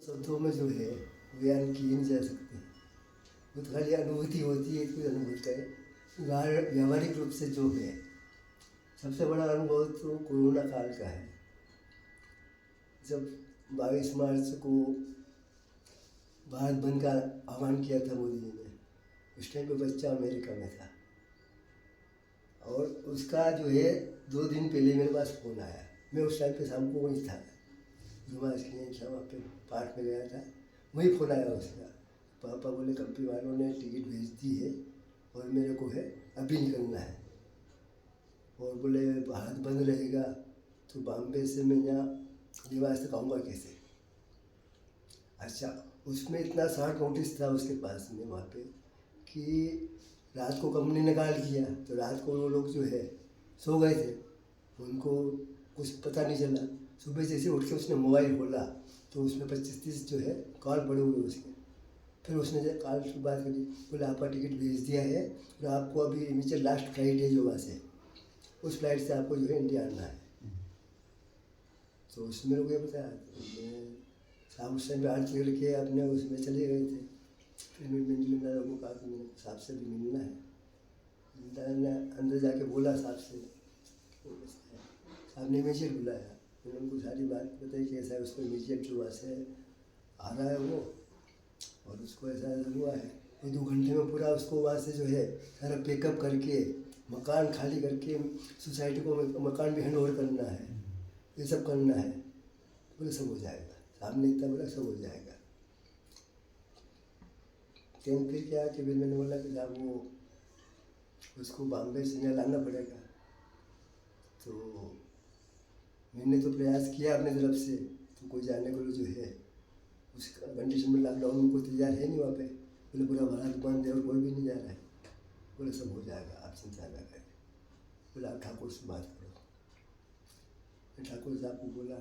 शब्दों में जो है बयान किए नहीं जा सकते। वो तो खाली अनुभूति होती है, कोई अनुभूति है। व्यावहारिक रूप से जो है सबसे बड़ा अनुभव तो कोरोना काल का है। जब 22 मार्च को भारत बंद का आह्वान किया था मोदी जी ने, उस टाइम पे बच्चा अमेरिका में था और उसका जो है 2 दिन पहले मेरे पास फ़ोन आया। मैं उस टाइम पे शाम को वहीं था, जुमास के लिए वहाँ पे पार्क में गया था। वहीं फ़ोन आया उसका, पापा बोले कंपनी वालों ने टिकट भेज दी है और मेरे को है अभी निकलना है, और बोले भारत बंद रहेगा तो बॉम्बे से मैं यहाँ निवास तक आऊँगा कैसे। अच्छा, उसमें इतना शॉर्ट नोटिस था उसके पास में वहाँ पे कि रात को कंपनी ने कॉल किया तो रात को वो लोग जो है सो गए थे, उनको कुछ पता नहीं चला। सुबह जैसे उठ के उसने मोबाइल खोला तो उसमें 25-30 जो है कॉल पड़े हुए उसके। फिर उसने जब कॉल की बात करी, बोले आपका टिकट भेज दिया है और आपको अभी नीचे लास्ट फ्लाइट है जो वहाँ से, उस फ्लाइट से आपको जो है इंडिया आना है। तो उसमें मेरे को ये बताया, मैं शाम उस टाइम पे आर्ट के अपने उसमें चले गए थे। फिर मैं मिलने लोगों को कहा कि मेरे साहब से भी मिलना है। मैंने अंदर जाके बोला साहब से, साहब ने इमीजिएट बुलाया। मैंने उनको सारी बात बताई कि ऐसा है, उसको इमीजिएट जो वहाँ से आ रहा है वो, और उसको ऐसा हुआ है। और 2 घंटे में पूरा उसको वहाँ से जो है सारा पैकअप करके मकान खाली करके सोसाइटी को मकान भी हैंड ओवर करना है, ये सब करना है। बोले सब हो जाएगा, सामने इतना बोला सब हो जाएगा। फिर क्या कि फिर मैंने बोला कि साहब वो उसको बॉम्बे से यहाँ लाना पड़ेगा। तो मैंने तो प्रयास किया अपनी तरफ से, तो कोई जाने को जो है उस कंडीशन में लॉकडाउन में कोई तैयार है नहीं वहाँ पे। बोले पूरा भारत बंद है और कोई भी नहीं जा रहा है। बोले सब हो जाएगा, आप चिंता ना करें। बोला आप ठाकुर से बात करो। मैं ठाकुर साहब को बोला,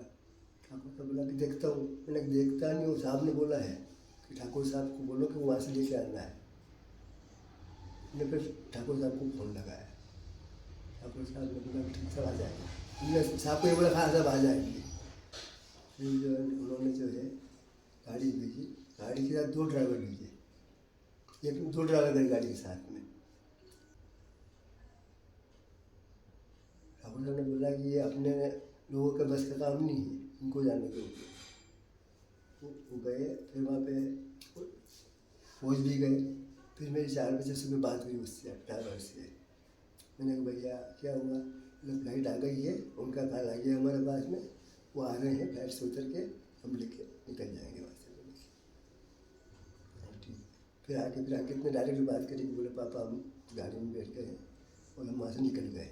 ठाकुर साहब बोला कि देखता हूँ। मैंने देखता नहीं, वो साहब ने बोला है कि ठाकुर साहब को बोलो कि वहाँ से लेके आना है। मैंने फिर ठाकुर साहब को फ़ोन लगाया। ठाकुर साहब ने बोला ठीक सब आ जाएगा। मैंने साहब को ये बोला हाँ सब आ जाएंगे। फिर जो है उन्होंने जो है गाड़ी भेजी, गाड़ी के साथ 2 ड्राइवर भेजे, 2 ड्राइवर गए गाड़ी के साथ में। ठाकुर साहब ने बोला कि ये अपने लोगों के बस का काम नहीं है, इनको जाने दो। वो गए, फिर वहाँ पे पहुँच भी गए। फिर मेरी 4 बजे सुबह बात हुई उससे, ड्राइवर से। मैंने कहा भैया क्या हुआ? मतलब फ्लाइट आ गई है, उनका कॉल आ गया हमारे पास में, वो आ रहे हैं, फ्लाइट से उतर के हम लेके निकल जाएंगे वहाँ से। बोले ठीक। फिर आके फिर अंकित ने डायरेक्ट बात करी कि बोले पापा हम गाड़ी में बैठ गए हैं और हम वहाँ से निकल गए।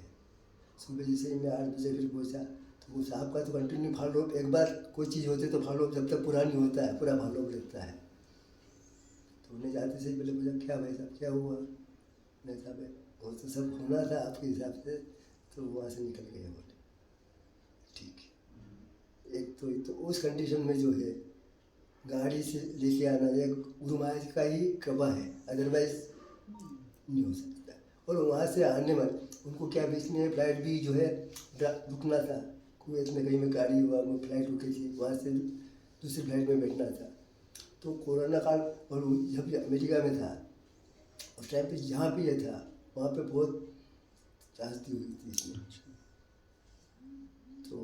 सुबह जैसे ही मैं 8 बजे फिर पहुँचा तो वो साहब का तो कंटिन्यू फॉलोअप, एक बार कोई चीज़ होती है तो फॉलोअप जब तक पूरा नहीं होता है पूरा फॉलोअप लगता है। तो उन्हें जाते से पहले पूछा क्या भाई साहब क्या हुआ? नहीं साहब वो तो सब होना था आपके हिसाब से, तो वहाँ से निकल गए। बोले ठीक है। एक तो उस कंडीशन में जो है गाड़ी से लेके आना एक गुरु महाराज का ही कृपा है, अदरवाइज नहीं हो सकता। और वहाँ से आने में उनको क्या बीच में फ्लाइट भी जो है रुकना था, कुवैत में कहीं में गाड़ी हुआ वो फ्लाइट रुकी थी, वहाँ से दूसरी फ्लाइट में बैठना था। तो कोरोना काल और जब अमेरिका में था उस टाइम पे जहाँ भी ये था वहाँ पे बहुत त्रासदी हुई थी इसमें। तो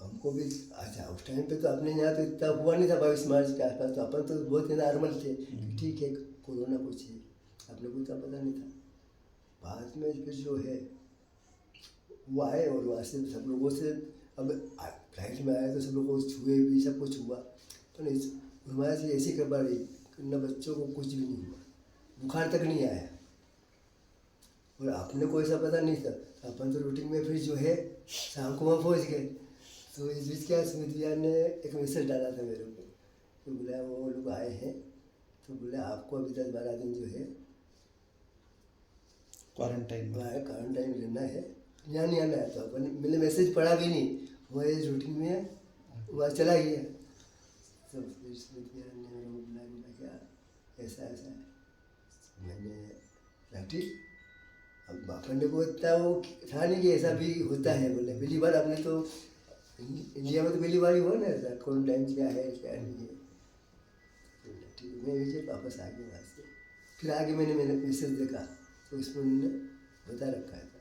हमको भी अच्छा उस टाइम पे तो अपने यहाँ तो इतना हुआ नहीं था 22 मार्च के आसपास, तो अपन तो बहुत ही नॉर्मल थे कि ठीक है कोरोना कुछ है, अपने को इतना पता नहीं था। बाद में फिर जो है वो आए और वहाँ से सब लोगों से, अब फ्लाइट में आए तो सब लोगों को छुए भी, सब कुछ हुआ। पर इस हमारे से ऐसी खबर रही कि न बच्चों को कुछ भी नहीं हुआ, बुखार तक नहीं आया। और अपने को ऐसा पता नहीं था, अपन तो रूटीन में फिर जो है शाम को वहाँ पहुँच गए। तो इस बीच क्या सुमित भैया ने एक मैसेज डाला था मेरे को, तो बोला वो लोग आए हैं, तो बोला आपको अभी 10-12 दिन जो है क्वारंटाइन रहना है, यहाँ नहीं आना है। तो अपन मैंने मैसेज पढ़ा भी नहीं, वो इस रूटीन में वहाँ चला गया। तो फिर सुमित भैया ने मेरे को बोला क्या ऐसा ऐसा है। मैंने ठीक, अब अपन को इतना वो था नहीं कि ऐसा भी होता है। बोले पहली बार आपने तो इंडिया में तो पहली बार ही हुआ ना ऐसा, क्वारंटाइन क्या है क्या नहीं है। ठीक है, मैं विजय वापस आ गया वहाँ से। फिर आगे मैंने मैसेज देखा तो उसमें उन्होंने बता रखा है।